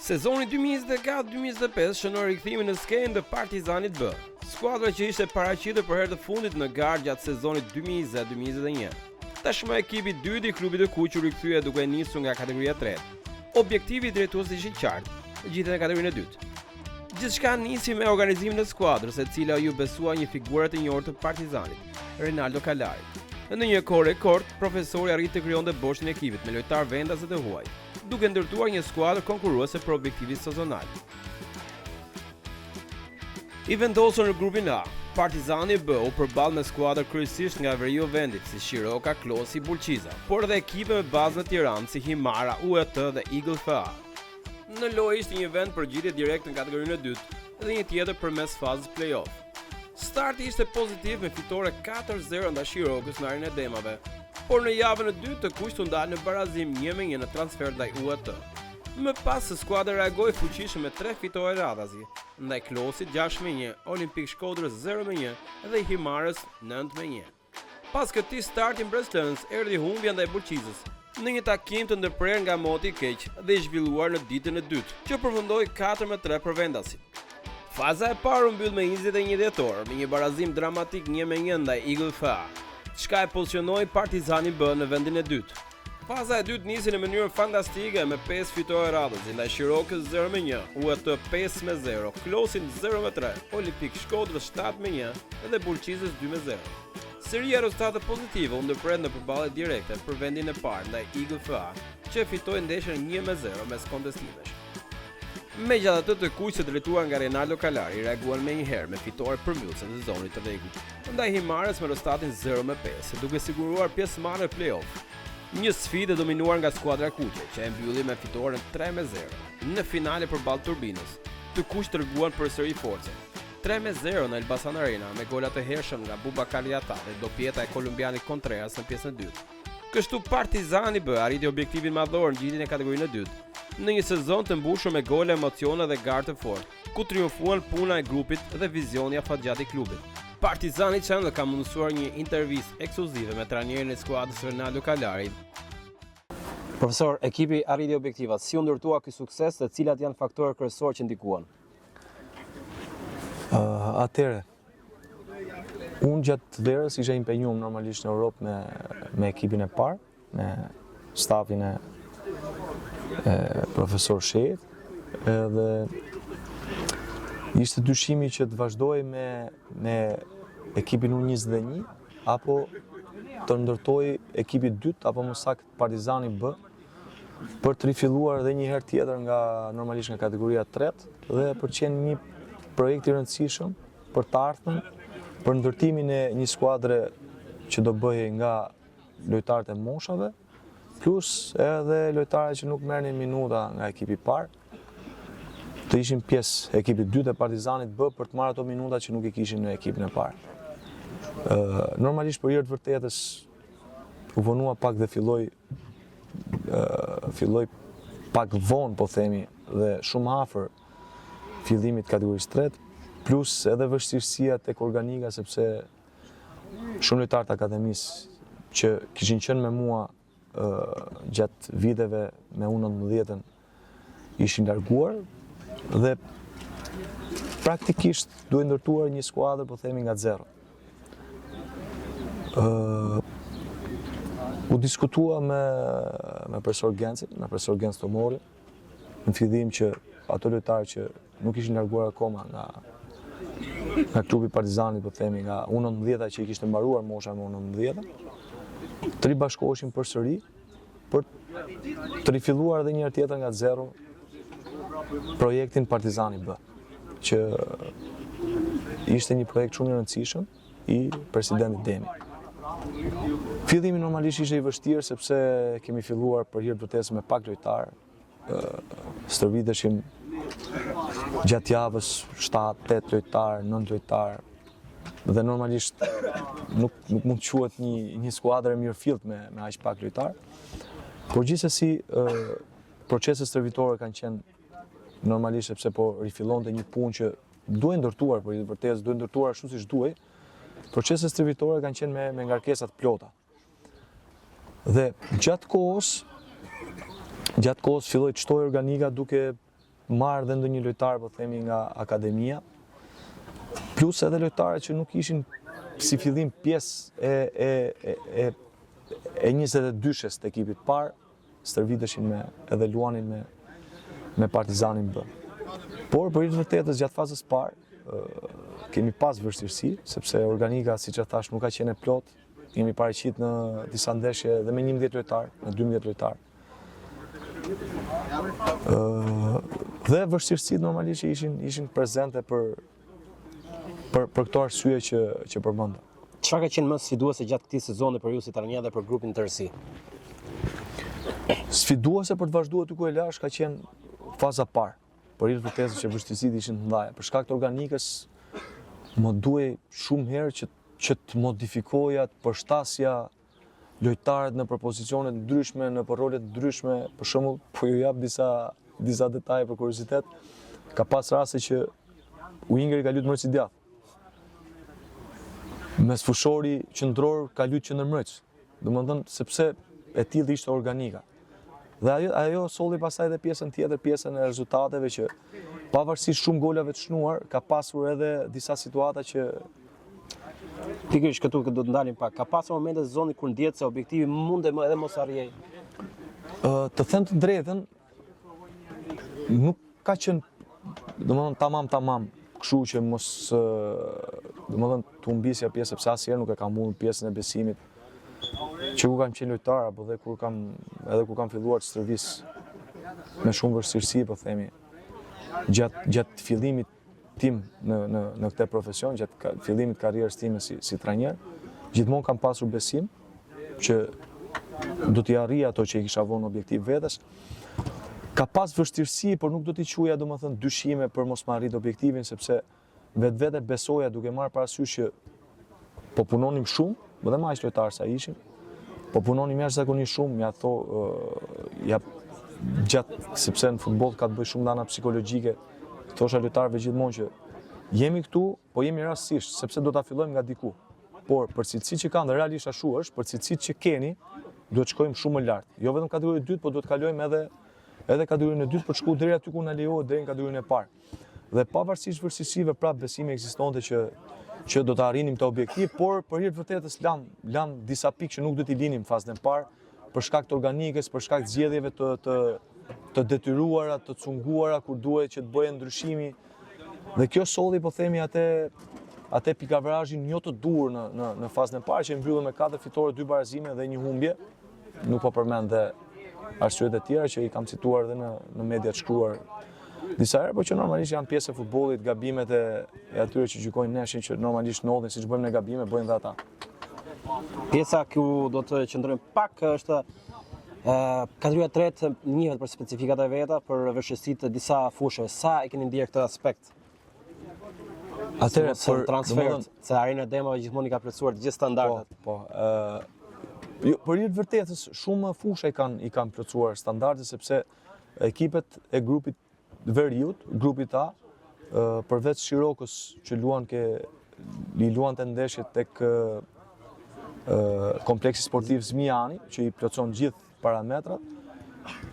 Sezoni 2024-2025 shënon rikthimin në skenë të Partizanit B. Skuadra që ishte paraqitur për herë të fundit në garë gjatë sezonit 2020-2021. Tashmë ekipi i dytë i klubit të kuq u rikthye duke nisur nga kategoria 3. Objektivi i drejtuesit ishte i qartë, gjitën në kategorinë e dytë. Gjithçka nisi me organizimin e skuadrës, e cila ju besua një figurë të njohur të Partizanit, Rinaldo Kalari. Në një kohë rekord, profesori arriti të krijonte boshtin e ekipit me lojtar vendas dhe të huaj, duke ndërtuar një skuadër konkurruese për objektivin sezonal. I vendosur në grupin A, Partizani B u përball me skuadër kryesisht nga veriu vendit si Shiroka, Klosi, Bulqiza, por edhe ekipe me bazë në Tiranë si Himara, UET dhe Eagle FA. Në lojë ishte një vend për gjitje direkt në kategorinë e dytë dhe një tjetër përmes fazës play-off. Starti ishte pozitiv me fitore 4-0 ndaj Shirokës në Arenën e Demave, por në javën e dytë të kuq u ndal në barazim 1-1 në transfer ndaj UET. Më pas se skuadra reagoi fuqishëm me 3 fitore radhazi, ndaj Klosit 6-1, Olimpik Shkodrës 0-1 dhe Himarës 9-1. Pas këtij starti mbretërës erdhi humbja ndaj Bulqizës, në një takim të ndërprerë nga moti i keq dhe i zhvilluar në ditën e dytë, që përfundoi 4-3 për vendasin. Faza e parë u mbyll me 21 dhjetor, me një barazim dramatik 1-1 ndaj Eagle FA, çka e pozicionoi Partizanin B në vendin e dytë. Faza e dytë nisi në mënyrë fantastike me 5 fitore radhazi ndaj Shirokës 0-1, UET 5-0, Klosin 0-3, Olimpik Shkodrës 7-1 dhe Bulqizës 2-0. Seria rezultate pozitive u ndërpret në përballje direkte për vendin e parë ndaj Eagle FA, që fitoi ndeshjen 1-0 mes kontestimesh. Megjithatë, të kuq drejtuar nga Rinaldo Kalari reaguan menjëherë me fitore përmbyllëse të sezonit të rregullt, ndaj Himarës me rezultatin 0-5, duke siguruar pjesëmarrje në play-off. Një sfidë dominuar nga skuadra kuqe, që e mbylli me fitoren 3-0. Në finale përballë Turbinës, të kuq treguan përsëri forcën. 3-0 në Elbasan Arena me gola të hershëm nga Bubakar Yata dhe dopjeta e kolumbianit Contreras në pjesën e dytë. Kështu Partizani B arriti objektivin madhor në gjitjen e kategorinë e dytë, në një sezon të mbushur me gole, emocione dhe garë të fortë, ku triumfuan puna e grupit dhe vizioni afatgjat i klubit. Partizani Channel ka mundësuar një intervistë ekskluzive me trajnerin e skuadrës Rinaldo Kalari. Profesor, ekipi arriti objektivat, si u ndërtua ky sukses dhe cilat janë faktorët kryesorë që ndikuan? Atëre, unë gjatë verës isha impenjuar normalisht në Europë me ekipin e parë, me stafin e profesor Shehet, dhe ishte dyshimi që të vazhdoj me ekipin U21 apo të ndërtoj ekipi dytë apo më saktë Partizani B për të rifilluar edhe një herë tjetër normalisht nga kategoria 3 dhe për të qenë një projekt i rëndësishëm për të ardhmen, për ndërtimin e një skuadre që do bëhej nga lojtarët e moshave, plus edhe lojtarët që nuk merrnin minuta nga ekipi i parë, të ishin pjesë ekipit dytë e Partizanit B për të marrë ato minuta që nuk i kishin në ekipin e parë. Normalisht për hir të vërtetës u vonua pak dhe filloi pak vonë, po themi, dhe shumë afër fillimit të kategorisë 3, plus edhe vështirësia tek organika, sepse shumë lojtarë të akademisë që kishin qenë me mua gjatë viteve me U19 ishin larguar dhe praktikisht duhet ndërtuar një skuadër, po themi, nga zero. U diskutua me profesor Gencin, me profesor Genc Tomori, në fillim që ato lojtarë që nuk ishin larguar akoma nga klubi Partizanit, po themi, nga U19 që i kishte mbaruar mosha me U19, të ribashkoheshin përsëri për të rifilluar edhe një herë tjetër nga zero projektin Partizani B, që ishte një projekt shumë i rëndësishëm i presidentit Demi. Fillimi normalisht ishte i vështirë sepse kemi filluar për hir të vërtetës me pak lojtarë, stërviteshim gjatë javës 7-8 lojtarë, 9 lojtarë, dhe normalisht nuk mund të quhet një skuadër e mirëfillt me aq pak lojtarë. Por gjithsesi proceset stërvitore kanë qenë normalisht sepse po rifillonte një punë që duhet ndërtuar, por i vërtetës duhet ndërtuar ashtu siç duhej. Proceset stërvitore kanë qenë me ngarkesa të plota. Dhe gjatë kohës filloi të shtoj organika duke marrë dhe ndonjë lojtar, po themi, nga akademia, plus edhe lojtarët që nuk ishin si fillim pjesë e 22-shes të ekipit parë, stërviteshin edhe luanin me Partizanin B. Por për të vërtetës gjatë fazës parë kemi pas vështirësi, sepse organika, siç e thash, nuk ka qenë e plot. Kemi paraqit në disa ndeshje dhe me 11 lojtar, me 12 lojtar. Dhe vështirësitë normalisht ishin prezente për këto arsye që përmenda. Çfarë ka qenë më sfiduese gjatë këtij sezoni për ju si trajner dhe për grupin tërësi? Sfiduese për të vazhduar ty ku e lash ka qenë faza parë. Por i vërtetë që vështirësitë ishin të mëdha. Për shkak të organikës më duhej shumë herë që të modifikoja, të përshtasja lojtarët në pozicione të ndryshme, në role të ndryshme. Për shembull, po ju jap disa detaje për kuriozitet. Ka pas raste që Wingeri ka luajtur mbrojtës i djathtë. Mes fushori qendror ka luajtur qendërmbrojtës. Domethënë sepse e tillë ishte organika. Dhe ajo solli pastaj edhe pjesën tjetër, pjesën e rezultateve që pavarësisht shumë golave të shnuar, ka pasur edhe disa situata që pikërisht këtu do të ndalim pak. Ka pasur momente të sezonit kur ndjet se objektivi mund edhe mos arrijej. Të them të drejtën, nuk ka qenë, domethënë tamam, kështu që mos domethënë të humbisja pjesë, sepse asnjëherë nuk e kam humbur pjesën e besimit. Që ku kam qenë lojtar, apo edhe kur kam filluar të stërvis me shumë vështirësi, po themi, gjatë fillimit tim në këtë profesion, gjatë fillimit karrierës time si trajner, gjithmonë kam pasur besim që do t'i arrija ato që i kisha vënë objektiv vetes. Ka pas vështirësi, por nuk do t'i quaja domethënë dyshime për mos marrit objektivin, sepse vetvete besoja duke marrë parasysh që po punonim shumë, dhe më aq lojtarë sa ishim, po punonim jashtëzakonisht shumë, sepse në futboll ka të bëjë shumë dhëna psikologjike. Thosha lojtarëve gjithmonë që jemi këtu, po jemi rastësisht, sepse do ta fillojmë nga diku. Por për cilësitë që kanë, dhe realisht ashtu është, për cilësitë që keni, duhet të shkojmë shumë më lart. Jo vetëm kategorinë e dytë, por duhet të kalojmë edhe kategorinë e dytë për të shkuar deri aty ku na lejohet deri në kategorinë e parë. Dhe pavarësisht vështirësive, prapë besimi ekzistonte që do të arrinim të objektiv, por për hir të vërtetës lan disa pikë që nuk do t'i linim fazën e parë, për shkak të organikës, për shkak të zgjedhjeve të detyruara, të cunguara kur duhet që të bëhen ndryshimi. Dhe kjo solli, po themi, atë pikavrazhin jo të dur në fazën e parë, që mbyllën me 4 fitore, 2 barazime dhe 1 humbje. Nuk po përmend dhe arsyet e tjera që i kam cituar edhe në mediat shkruar disa herë, por që normalisht janë pjesë e futbollit, gabimet e atyre që gjykojnë neshin, që normalisht ndodhin, siç bëjmë ne gabime, bëjnë dhe ata. Pjesa ku do të qëndrojmë pak është kategoria e tretë, njihet për specifikat e veta, për vështirësitë të disa fushëve. Sa e keni ndier këtë aspekt? Atëherë për transferët, se Arena Demave gjithmonë i ka plotësuar të gjithë standardet. Po. Për hir të vërtetës, shumë fusha i kanë plotësuar standardet, sepse ekipet e grupit Veriut, grupit A, përveç Shirokës që luante ndeshjet tek kompleksi sportiv Zmijani, që i plotëson gjithë parametrat.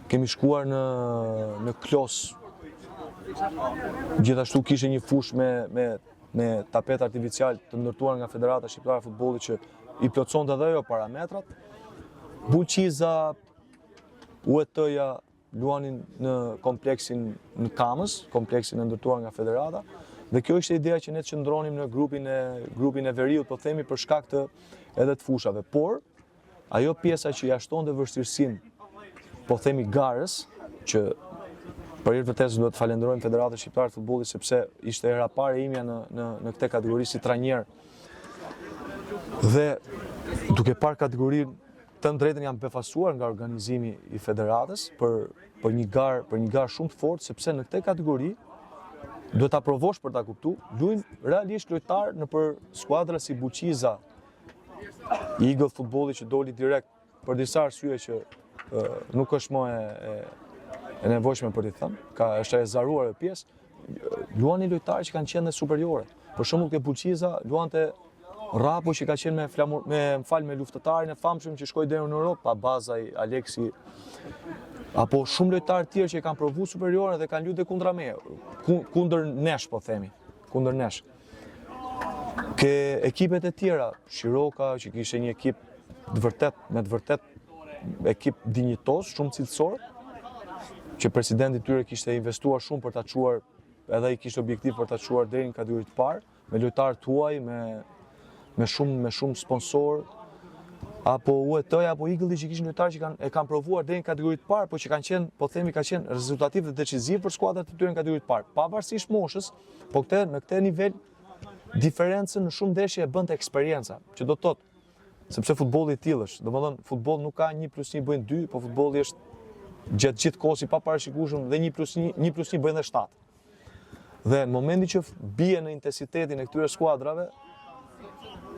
Kemi shkuar në Klos. Gjithashtu kishte një fushë me tapet artificial të ndërtuar nga Federata Shqiptare e Futbollit që i plotësonte edhe ajo parametrat. Bulqiza, UET-ja luanin në kompleksin në Kamës, kompleksin e ndërtuar nga Federata. Dhe kjo ishte ideja që ne të qëndronim në grupin e Veriut, po themi, për shkak të edhe të fushave. Por ajo pjesa që ja shtonte vështirësinë, po themi, garës, që për hir të vërtetës duhet të falenderojmë Federatën Shqiptare të Futbollit, sepse ishte hera parë imja në këtë kategori si trajner. Dhe duke parë kategorinë, të drejtën jam befasuar nga organizimi i Federatës për një garë shumë të fortë, sepse në këtë kategori duhet ta provosh për ta kuptuar, luajnë realisht lojtar nëpër skuadra si Bulqiza, i Eagle futbolli që doli direkt për disa arsye që nuk është më e nevojshme për t'i thënë, është e zaruar e pjesë, luani lojtarë që kanë qenë superiore. Për shembull ke Bulqiza luante Rapu që ka qenë me luftëtarin e famshëm që shkoi deri në Europë, Bazaj, Aleksi, apo shumë lojtarë tjerë që kanë provu superiore dhe kanë luajtur kundra me, kundër nesh po themi, kundër nesh. Ke ekipet e tjera, Shiroka që kishte një ekip me të vërtet ekip dinjitos, shumë cilësor, që presidenti tyre kishte investuar shumë për ta çuar, edhe ai kishte objektiv për ta çuar deri në kategoritë të parë, me lojtarë tuaj, me shumë sponsor, apo UET-ja apo Eagle që kishin lojtarë që e kanë provuar deri në kategoritë të parë, por që kanë qenë, po themi, kanë qenë rezultativ dhe decisiv për skuadrat e tyre në kategoritë të parë, pavarësisht moshës, po në këtë nivel diferencën në shumë ndeshje e bënte eksperjenca, që do të thotë, sepse futbolli i tillë është, domethënë futbolli nuk ka 1+1 bëjnë 2, po futbolli është gjatë gjithë kohës i paparashikueshëm dhe 1+1 bëjnë dhe 7. Dhe në momentin që bie në intensitetin e këtyre skuadrave,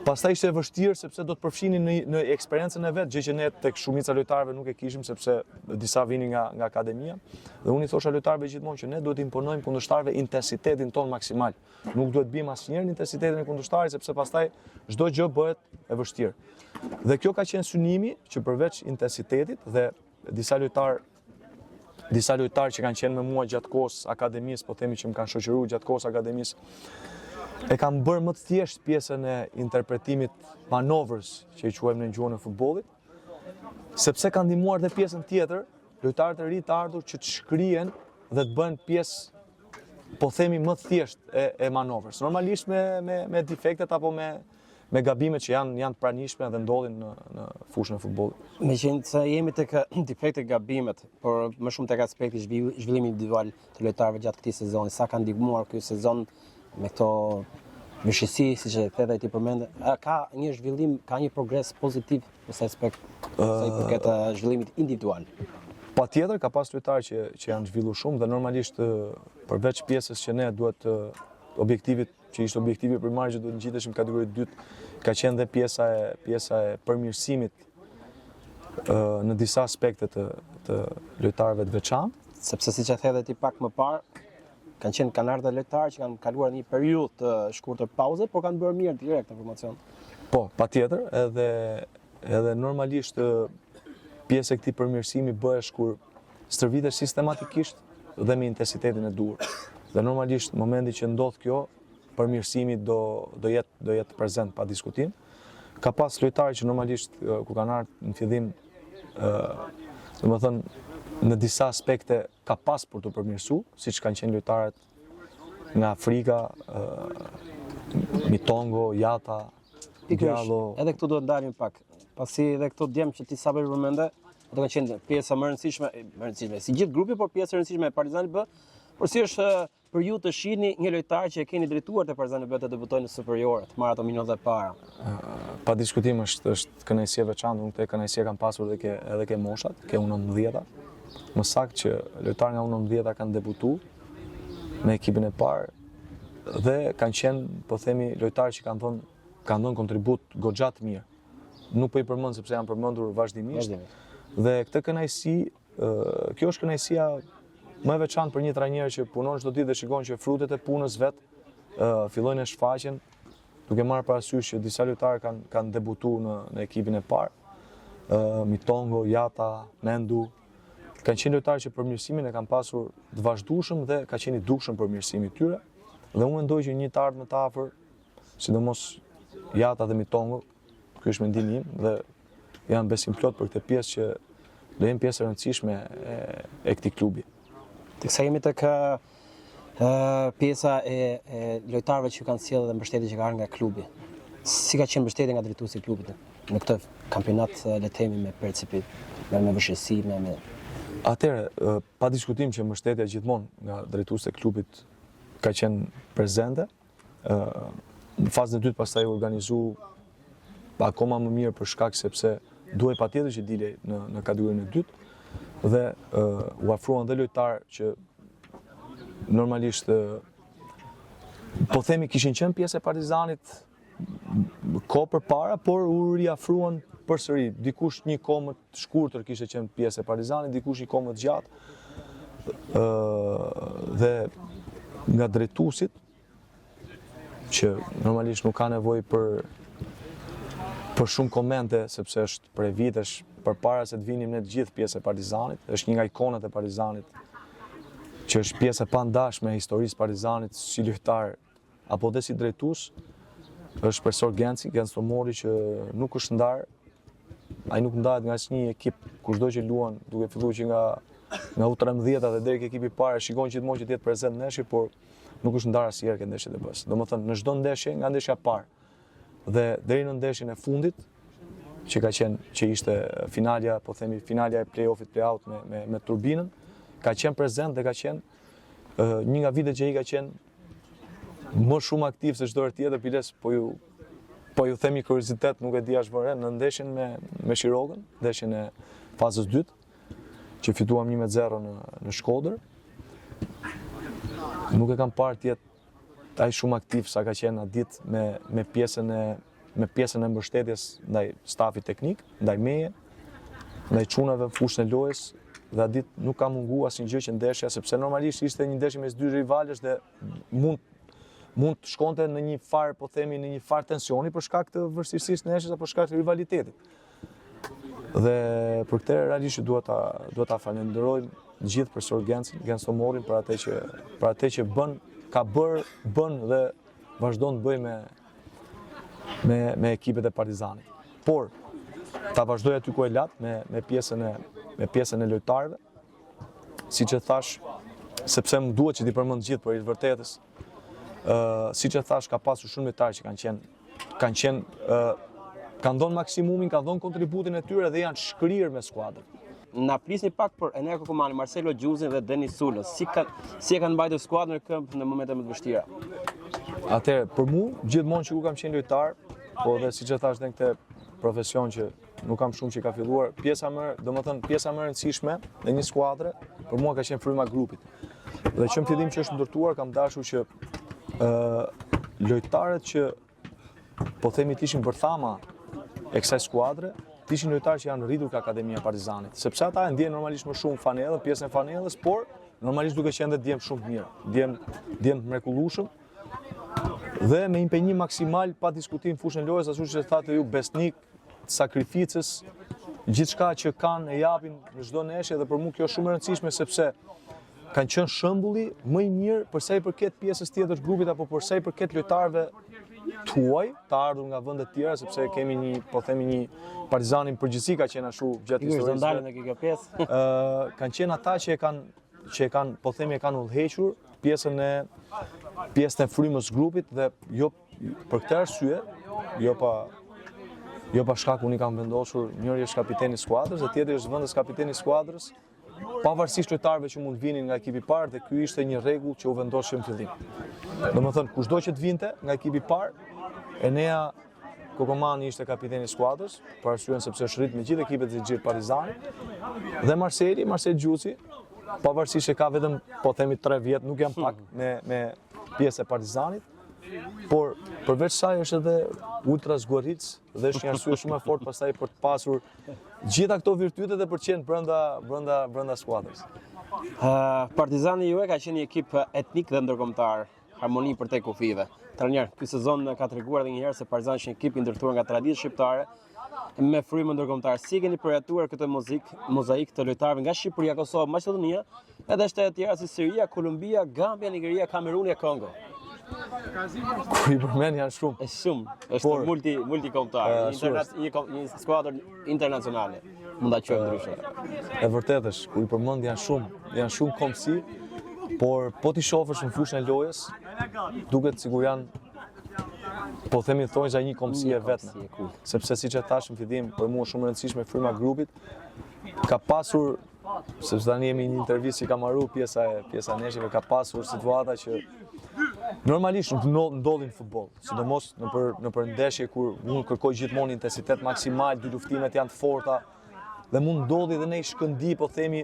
pastaj ishte e vështirë sepse do të përfshinin në eksperiencën e vet, gjë që ne tek shumica lojtarëve nuk e kishim sepse disa vinin nga akademia. Dhe unë i thosha lojtarëve gjithmonë që ne duhet të imponojmë kundërshtarëve intensitetin ton maksimal. Nuk duhet bim asnjëherë në intensitetin e kundërshtarit sepse pastaj çdo gjë bëhet e vështirë. Dhe kjo ka qenë synimi që përveç intensitetit dhe disa lojtarë që kanë qenë me mua gjatë kohës akademisë, po themi që më kanë shoqëruar gjatë kohës akademisë, e kam bërë më të thjesht pjesën e interpretimit manovrës që i quajmë në gjuhën e futbollit, sepse kanë ndihmuar dhe pjesën tjetër, lojtarët e ri të ardhur që të shkrihen dhe të bëhen pjesë, po themi më të thjesht e manovrës. Normalisht me defektet apo me gabimet që janë të pranishme dhe ndodhin në fushën e futbollit. Meqenëse se jemi tek defektet, gabimet, por më shumë tek aspekti zhvillimi individual të lojtarëve gjatë këtij sezoni, sa ka ndihmuar ky sezon me këto mëshirësi, siç e the dhe ti përmend, ka një zhvillim, ka një progres pozitiv në aspekt sa i përket zhvillimit individual. Patjetër ka pas lojtarë që janë zhvilluar shumë dhe normalisht përveç pjesës që ne duhet objektivit që ishte objektivi primar që duhet ngjiteshim kategoritë dytë, ka qenë dhe pjesa e përmirësimit në disa aspekte të lojtarëve të veçantë, sepse siç e the dhe ti pak më parë, kanë ardhur lojtarë që kanë kaluar një periudhë të shkurtër pauze, por kanë bërë mirë direkt në formacion. Po, patjetër, edhe normalisht pjesë e këtij përmirësimi bëhesh kur stërvitesh sistematikisht dhe me intensitetin e duhur. Dhe normalisht në momentin që ndodh kjo, përmirësimi do jetë prezent pa diskutim. Ka pas lojtarë që normalisht ku kanë ardhur në fillim, domethënë në disa aspekte ka pas për të përmirësuar, siç kanë qenë lojtarët nga Afrika, Mitongo, Jata, Diallo. Edhe këtu duhet ndalim pak, pasi edhe këto djem që ti sapo i përmende, do të qenë pjesa më e rëndësishme, si gjithë grupi, por pjesë e rëndësishme e Partizanit B, por si është për ju të shihni një lojtar që e keni drejtuar te Partizani B të debutojë në superiore, të marrë ato minutat e para. Pa diskutim është kënaqësi e veçantë, unë këtë kënaqësi kam pasur edhe ke moshat, ke U19-ta. Më saktë që lojtarë nga U19-ta kanë debutuar me ekipin e parë dhe kanë qenë, po themi, lojtarë që kanë dhënë kontribut goxha të mirë. Nuk po i përmend sepse janë përmendur vazhdimisht. Dhe këtë kënaqësi, kjo është kënaqësia më e veçantë për një trajner që punon çdo ditë dhe shikon që frutet e punës vet fillojnë të shfaqen, duke marrë parasysh që disa lojtarë kanë debutuar në ekipin e parë. Mitongo, Jata, Mendu, kanë qenë lojtarë që përmirësimin e kanë pasur të vazhdueshëm dhe ka qenë i dukshëm përmirësimi i tyre. Dhe unë mendoj që një të ardhmë më të afër, sidomos Jata dhe Mitongo, ky është mendimi im dhe jam besim plot për këtë pjesë që do jenë pjesë e rëndësishme e këtij klubi. Teksa jemi tek pjesa e lojtarëve që kanë sjellë dhe mbështetje që ka ardhur nga klubi. Si ka qenë mbështetja nga drejtuesi i klubit në këtë kampionat, le të themi, me percepit, me vështirësi, me Atëherë, pa diskutim që mbështetja gjithmonë nga drejtuesi i klubit ka qenë prezente. Në fazën e dytë pastaj u organizu akoma më mirë për shkak sepse duhej patjetër që dilej në kategorinë e dytë dhe u afruan dhe lojtarë që normalisht po themi kishin qenë pjesë e Partizanit kohë përpara, por u riafruan përsëri. Dikush një kohë më të shkurtër kishte qenë pjesë e Partizanit, dikush një kohë më të gjatë. Dhe nga drejtuesit që normalisht nuk ka nevojë për shumë komente sepse është prej vitesh përpara se të vinim ne të gjithë pjesë e Partizanit, është një nga ikonat e Partizanit, që është pjesë e pandashme e historisë Partizanit si lojtar apo dhe si drejtues, është profesor Genci Tomori, që nuk është ndarë, ai nuk ndahet nga asnjë ekip, kushdo që luan, duke filluar që nga U13 dhe deri ke ekipi i parë, shikon gjithmonë që të jetë prezant në ndeshje, por nuk është ndarë asnjëherë ke ndeshjet e B-s. Domethënë në çdo ndeshje, nga ndeshja e parë dhe deri në ndeshjen e fundit, që ishte finalja, po themi finalja e play-offit play-out me Turbinën, ka qenë prezent dhe ka qenë një nga vitet që ai ka qenë më shumë aktiv se çdo herë tjetër, piles po ju themi kuriozitet, nuk e di as vëre, në ndeshjen me Shirokën, ndeshjen e fazës 2, që fituam 1-0 në Shkodër. Nuk e kam parë tjetë ai shumë aktiv sa ka qenë atë ditë me pjesën e mbështetjes ndaj stafit teknik, ndaj meje, ndaj çunave fushën e lojës, dhe atë ditë nuk ka munguar asnjë gjë që ndeshja, sepse normalisht ishte një ndeshje mes dy rivalësh dhe mund të shkonte në një farë, po themi, në një farë tensioni për shkak të vështirësisë në ndeshjes apo për shkak të rivalitetit. Dhe për këtë realisht duhet ta falenderoj të gjithë profesor Genci Tomorin për atë që bën dhe vazhdon të bëj me ekipet e Partizanit. Por ta vazhdoj aty ku e lat me pjesën e lojtarëve, siç e thash, sepse më duhet që t'i përmend gjithë për i vërtetës. Siç e thash, ka pasur shumë lojtarë që kanë dhënë maksimumin, kanë dhënë kontributin e tyre dhe janë shkrirë me skuadrën. Na prisni pak për Ener Kokomani, Marcelo Gjuzin dhe Denis Sulës. Si e kanë mbajtur skuadrën në këmbë në momente më të vështira? Atëherë, për mua, gjithmonë që ku kam qenë lojtar, po dhe siç e thash në këtë profesion që nuk kam shumë që ka filluar, pjesa më e rëndësishme në një skuadre, për mua ka qenë fryma e grupit. Dhe që në fillim që është ndërtuar, kam dashur që lojtarët që po themi të ishin bërthama e kësaj skuadre, të ishin lojtarë që janë rritur ka Akademia Partizanit, sepse ata e ndjen normalisht më shumë fanellën, pjesën e fanellës, por normalisht duke qenë dhe djem shumë të mirë, djem të mrekullueshëm, dhe me impenjim maksimal pa diskutim fushën e lojës, ashtu që thatë ju besnik, sakrificës, gjithçka që kanë e japin në çdo ndeshje, dhe për mua kjo është shumë e rëndësishme sepse kanë qenë shembulli më i mirë për sa i përket pjesës tjetër të grupit apo për sa i përket lojtarëve tuaj, të ardhur nga vende të tjera, sepse kemi një Partizanin përgjithësi ka qenë ashtu gjatë historisë. Kanë qenë ata që e kanë udhëhequr pjesën e frymës grupit dhe jo për këtë arsye, jo pa shkak unë i kam vendosur, njëri është kapiteni i skuadrës dhe tjetri është vendas kapiteni i skuadrës, pavarësisht lojtarëve që mund vinin nga ekipi i parë, dhe ky ishte një rregull që u vendosi në fillim. Domethënë, kushdo që të vinte nga ekipi i parë, Enea Kokomani ishte kapiteni i skuadrës, për arsyen sepse është rrit me gjithë ekipet e gjithë Partizanit, dhe Marcel Gjuzi, pavarësisht që ka vetëm, po themi 3 vjet, nuk jam pak me pjesë e Partizanit, por përveç saj është edhe ultra zgurric dhe është një arsye shumë e fortë pastaj për të pasur gjitha këto virtyte dhe për të qenë brenda skuadrës. Partizani juaj ka qenë një ekip etnik dhe ndërkombëtar, harmoni për te kufive. Trajner, ky sezon ka treguar edhe një herë se Partizani është një ekip i ndërtuar nga traditë shqiptare me frymë ndërkombëtare. Si keni përgatitur këtë mozaik të lojtarëve nga Shqipëria, Kosovë, Maqedonia, edhe shtetet tjera si Siria, Kolumbia, Gambia, Nigeria, Kameruni e Kongo? Kur i përmend janë shumë. Është multikombëtar, një skuadër internacionale. Mund ta quajmë ndryshe. E vërtetë është, kur i përmend janë shumë kombësi, por po ti shohësh në fushën e lojës, duket sikur janë, po themi thonjza një kombësi e vetme. Sepse siç e thash në fillim, për mua shumë e rëndësishme fryma e grupit, ka pasur, sepse tani jemi në një intervistë që ka marrë pjesa e neshjeve, ka pasur situata që normalisht nuk ndodhin në futboll, sidomos nëpër ndeshje kur unë kërkoj gjithmonë intensitet maksimal, dy luftimet janë të forta dhe mund ndodhi dhe ne shkëndi, po themi,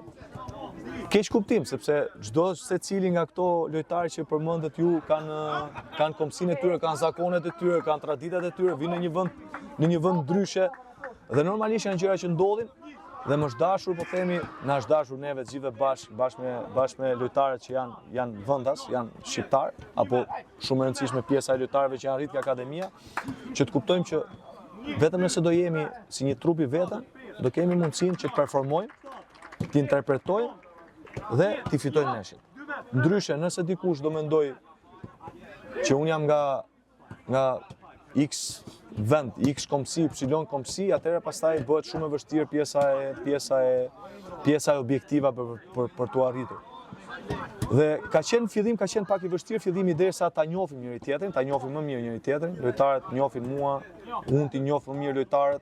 keq kuptim, sepse çdo secili nga këto lojtarë që përmendet ju kanë kombësinë e tyre, kanë zakonet e tyre, kanë traditat e tyre, vinë në një vend ndryshe dhe normalisht janë gjëra që ndodhin. Dhe më është dashur, po themi, na është dashur neve të gjithëve bashkë me lojtarët që janë vendas, janë shqiptar, apo shumë e rëndësishme pjesa e lojtarëve që janë rritur nga akademia, që të kuptojmë që vetëm nëse do jemi si një trup i vetëm, do kemi mundësinë që të performojmë, të interpretojmë dhe të fitojmë ndeshjet. Ndryshe, nëse dikush do mendoj që unë jam nga X vend, X komsi, Y komsi, atëherë pastaj bëhet shumë e vështirë pjesa e objektiva për t'u arritur. Dhe ka qenë pak i vështirë fillimi derisa ta njohim njëri tjetrin, ta njohim më mirë njëri tjetrin, lojtarët njohin mua, unë ti njoh më mirë lojtarët,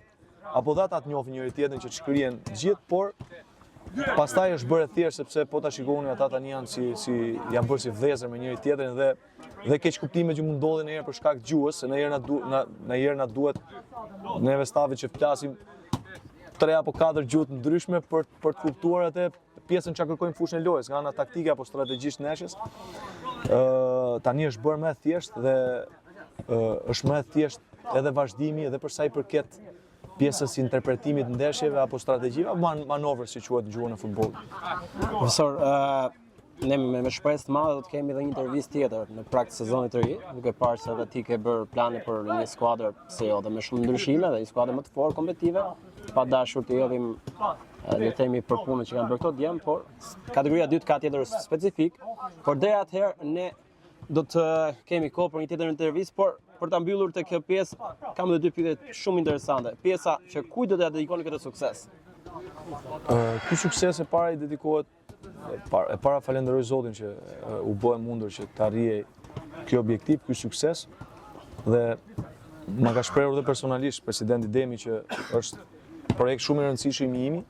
apo dha ata të njohin njëri tjetrin që të shkrihen gjithë, por pastaj është bërë thjesht sepse po ta shikoni ata tani janë bërë si vëllezër me njëri tjetrin dhe keq kuptime që mund ndodhin ndonjëherë për shkak të gjuhës, se ndonjëherë na duhet neve stafit që flasim 3 apo 4 gjuhë të ndryshme për të kuptuar atë pjesën që kërkojmë fushën e lojës, nga ana taktike apo strategjisht ndeshjes. Tani është bërë më e thjeshtë dhe është më e thjeshtë edhe vazhdimi edhe për sa i përket pjesës interpretimit ndeshjeve apo strategjive apo manovrës që quhet në gjuhën e futbollit. Profesor, ne me shpresë të madhe do të kemi edhe një intervistë tjetër në prag të sezonit të ri, duke parë se edhe ti ke bërë plane për një skuadër se jo dhe me shumë ndryshime dhe një skuadër më të fortë kompetitive, pa dashur të jodhim le të themi për punën që kanë bërë këto djem, por kategoria 2 ka tjetër specifik, por deri atëherë ne do të kemi kohë për një tjetër intervistë, por për ta mbyllur të kjo pjesë, kam edhe 2 pyetje shumë interesante. Pjesa që kujt do t'ia dedikoni këtë sukses? Ky sukses e para i dedikohet e para falenderoj Zotin që u bë mundur që të arrijej ky objektiv, ky sukses dhe ma ka shprehur dhe personalisht presidenti Demi që është projekt shumë i rëndësishëm i imi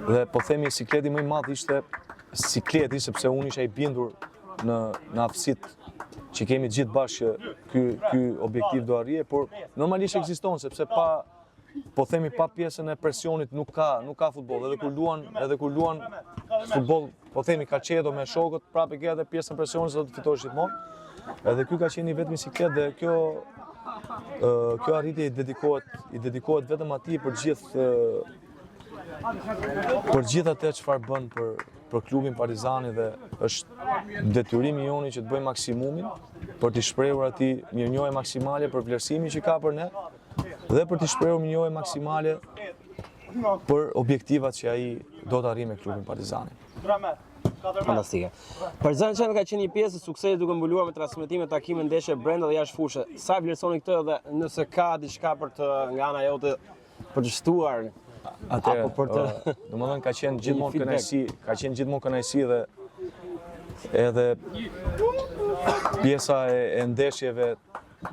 dhe po themi sikleti më i madh ishte sikleti sepse unë isha i bindur në aftësitë që kemi të gjithë bashkë që ky objektiv do arrije, por normalisht ekziston sepse po themi pa pjesën e presionit nuk ka futboll. Edhe kur luan futboll, po themi Calcio me shokët, prapë ke edhe pjesën e presionit se do të fitosh gjithmonë. Edhe ky ka qenë vetëm siklet dhe kjo arritje i dedikohet vetëm atij për gjithë atë çfarë bën për klubin Partizani dhe është detyrimi joni që të bëjmë maksimumin për t'i shprehur atij mirënjohje maksimale për vlerësimin që ka për ne dhe për t'i shprehur mirënjohje maksimale për objektivat që ai do të arrijë me klubin Partizani. Fantastike. Partizani Channel ka qenë një pjesë e suksesit duke mbuluar me transmetime, takime, ndeshje brenda dhe jashtë fushë. Sa vlerësoni këtë dhe nëse ka diçka për të nga ana jote për të shtuar atëherë, domethënë ka qenë gjithmonë kënaqësi dhe edhe pjesa e ndeshjeve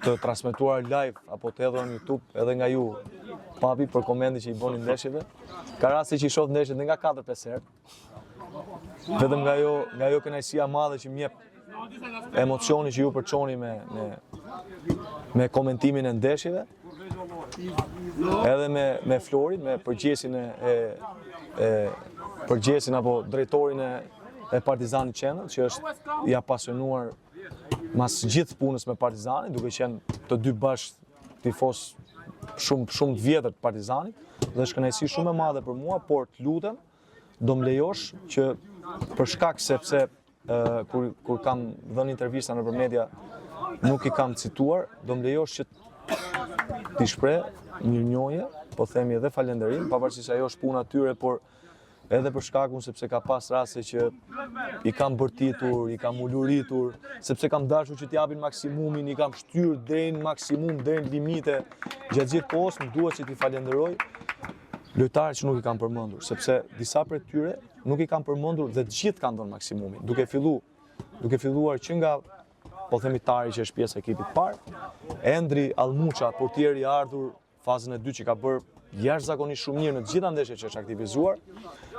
të transmetuar live apo të hedhur në YouTube edhe nga ju papi për komentet që i bëni ndeshjeve. Ka raste që i shoh ndeshjet edhe nga 4-5 herë. Vetëm nga ajo kënaqësia e madhe që më jep emocioni që ju përçoni me komentimin e ndeshjeve. Edhe me Florin, me përgjegjësin apo drejtorin e Partizani Channel, që është i apasionuar mas gjithë punës me Partizanin, duke qenë të dy bashkë tifos shumë të vjetër të Partizanit, dhe është kënaqësi shumë e madhe për mua, por të lutem, do më lejosh që për shkak sepse kur kam dhënë intervista nëpër media nuk i kam cituar, do më lejosh që t'i shpreh mirënjohje, po themi edhe falënderim, pavarësisht se ajo është puna e tyre, por edhe për shkakun sepse ka pas raste që i kam bërtitur, i kam uluritur, sepse kam dashur që t'japin maksimumin, i kam shtyr deri në maksimum, deri në limite. Gjatë gjithë kohës më duhet që t'i falenderoj lojtarët që nuk i kam përmendur, sepse disa prej tyre nuk i kam përmendur dhe të gjithë kanë dhënë maksimumin, duke filluar që nga po themi Tari që është pjesë e ekipit parë, Endri Almuça, portieri i ardhur fazën e 2 që ka bërë jashtëzakonisht shumë mirë në të gjitha ndeshjet që është aktivizuar.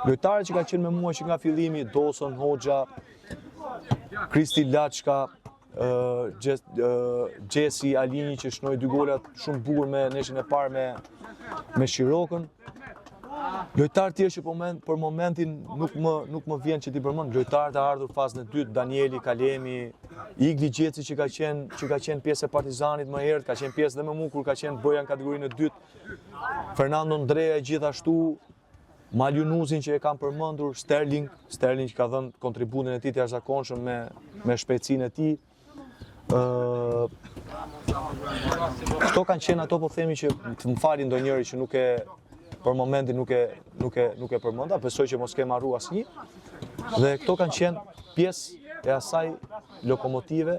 Lojtarët që kanë qenë me mua që nga fillimi, Dawson Hoxha, Kristi Laçka, Gjesi Alini që shnoi 2 golat shumë bukur me ndeshjen e parë me Shirokën. Lojtarë tjerë që për momentin nuk më vjen që t'i përmend, lojtarët e ardhur fazën e 2, Danieli Kalemi, Igli Gjeci që ka qenë pjesë e Partizanit më herët, ka qenë pjesë dhe me mua kur ka qenë Boja në kategorinë e 2, Fernando Ndreja gjithashtu, Maljunuzin që e kam përmendur, Sterling që ka dhënë kontributin e tij të jashtëzakonshëm me shpejtësinë e tij. Këto kanë qenë ato po themi që të më falin ndonjëri që për momentin nuk e përmenda, besoj që mos kem harruar asnjë. Dhe këto kanë qenë pjesë e asaj lokomotive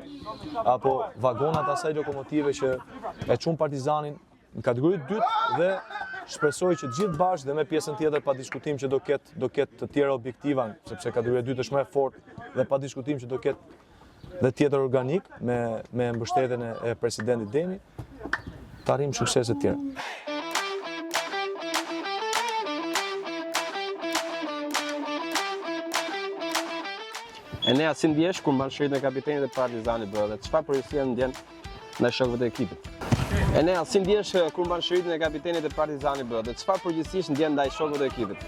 apo vagonat asaj lokomotive që e çon Partizanin në kategorinë 2 dhe shpresoj që të gjithë bashkë dhe me pjesën tjetër pa diskutim që do ketë të tjera objektiva, sepse kategoria 2 është më e fortë dhe pa diskutim që do ketë dhe tjetër organik me mbështetjen e presidentit Deni, të arrijmë suksese të tjera. Enea, si ndjesh kur mban shëritin e kapitenit e Partizanit B dhe çfarë përgjegjësie ndjen ndaj shokëve të ekipit? Enea, si ndjesh kur mban shëritin e kapitenit e Partizanit B dhe çfarë përgjegjësisht ndjen ndaj shokëve të ekipit?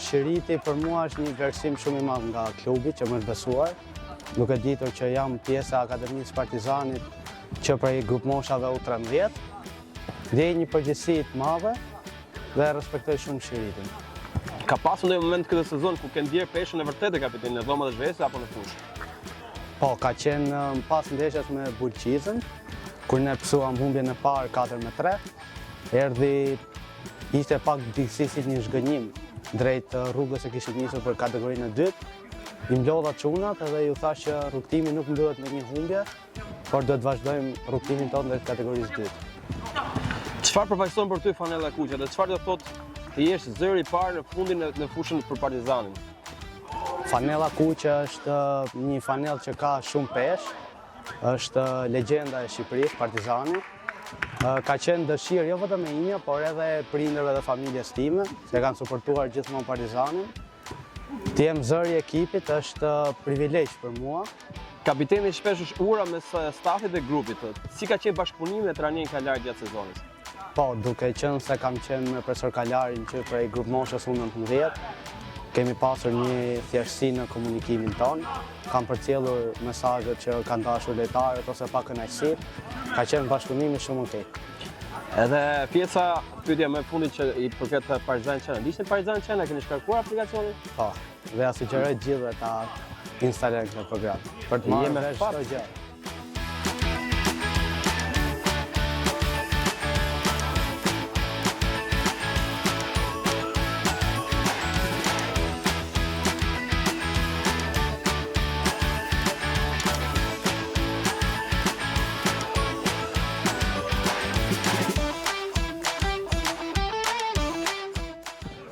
Shëriti për mua është një vlerësim shumë i madh nga klubi që më është besuar, duke ditur që jam pjesë e Akademisë Partizanit që prej grup moshave U13, ndjej një përgjegjësi të madhe dhe respektoj shumë shëritin. Ka pasur ndonjë moment këtë sezon ku ke ndjer peshën e vërtetë e kapitenit në dhomat e zhvesë apo në fushë? Po, ka qenë pas ndeshjes me Bulqizën, kur ne psuam humbjen e parë 4-3, ishte pak disi si një zhgënjim drejt rrugës që kishit nisur për kategorinë e dytë. I mblodha çunat edhe ju thash që rrugtimi nuk mbyhet me një humbje, por do të vazhdojmë rrugtimin tonë drejt kategorisë dytë. Çfarë përfaqëson për ty fanella e kuqe dhe çfarë do thotë të jesh zëri i parë në fundin në fushën për Partizanin? Fanella kuqe është një fanellë që ka shumë peshë, është legjenda e Shqipërisë, Partizani. Ka qenë dëshirë jo vetëm e imja, por edhe prindërve dhe familjes time, që kanë suportuar gjithmonë Partizanin. Të jem zëri i ekipit është privilegj për mua. Kapiteni shpesh është ura mes stafit dhe grupit. Si ka qenë bashkëpunimi me trajnerin Kalar gjatë sezonit? Po, duke qenë se kam qenë me profesor Kalarin që prej grup moshës U19, kemi pasur një thjeshtësi në komunikimin tonë, kam përcjellur mesazhet që kanë dashur lojtarët ose pa kënaqësi, ka qenë bashkëpunimi shumë okej. Edhe pjesa pyetja më e fundit që i përket Partizan Channel. Ishte Partizan Channel, keni shkarkuar aplikacionin? Po, dhe ja sugjeroj gjithëve ta instalojnë këtë program. Për të marrë vesh çdo gjë.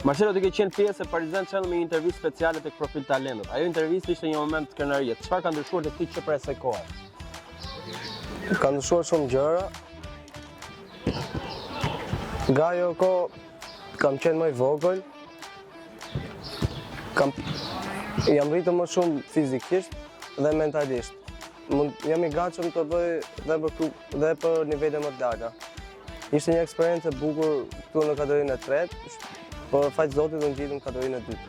Marcelo, ti ke qenë pjesë e Partizan Channel me një intervistë speciale tek Profil Talentot. Ajo intervistë ishte një moment kënaqësie. Çfarë ka ndryshuar tek ti që prej asaj kohe? Ka ndryshuar shumë gjëra. Nga ajo kohë kam qenë më i vogël. Jam rritur më shumë fizikisht dhe mentalisht. Jam i gatshëm të bëj dhe për nivele më të larta. Ishte një eksperiencë e bukur këtu në kategorinë e tretë. Por faq zotit do ngjitëm kategorinë e dytë.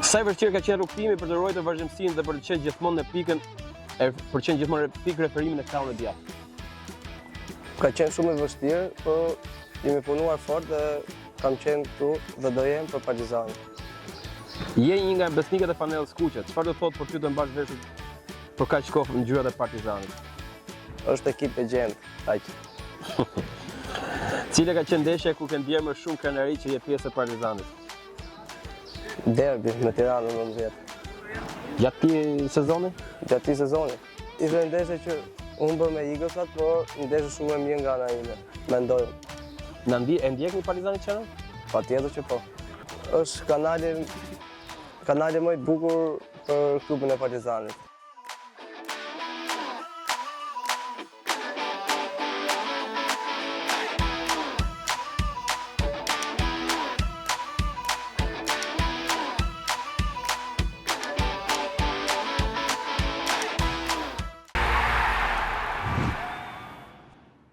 Sa i vështirë ka qenë rrugtimi për të ruajtur vazhdimsinë dhe për të qenë gjithmonë në pikë referimin e krahun e djathtë? Ka qenë shumë e vështirë, por jemi punuar fort dhe kam qenë këtu dhe do jem për Partizanin. Je një nga besnikët e fanellës kuqe. Çfarë do thotë për ty të mbash veshët për kaq kohë në ngjyrat e Partizanit? Është ekip e gjendë, aq. Cila ka qenë ndeshja ku ke ndjer më shumë krenari që je pjesë e Partizanit? Derbi me Tiranën 19. Gjatë këtij sezoni? Gjatë këtij sezoni. Ishte një ndeshje që humbëm me Igosat, por një ndeshje shumë e mirë nga ana ime. Mendoj. E ndjekni Partizani Channel? Patjetër që po. Është kanali më i bukur për klubin e Partizanit.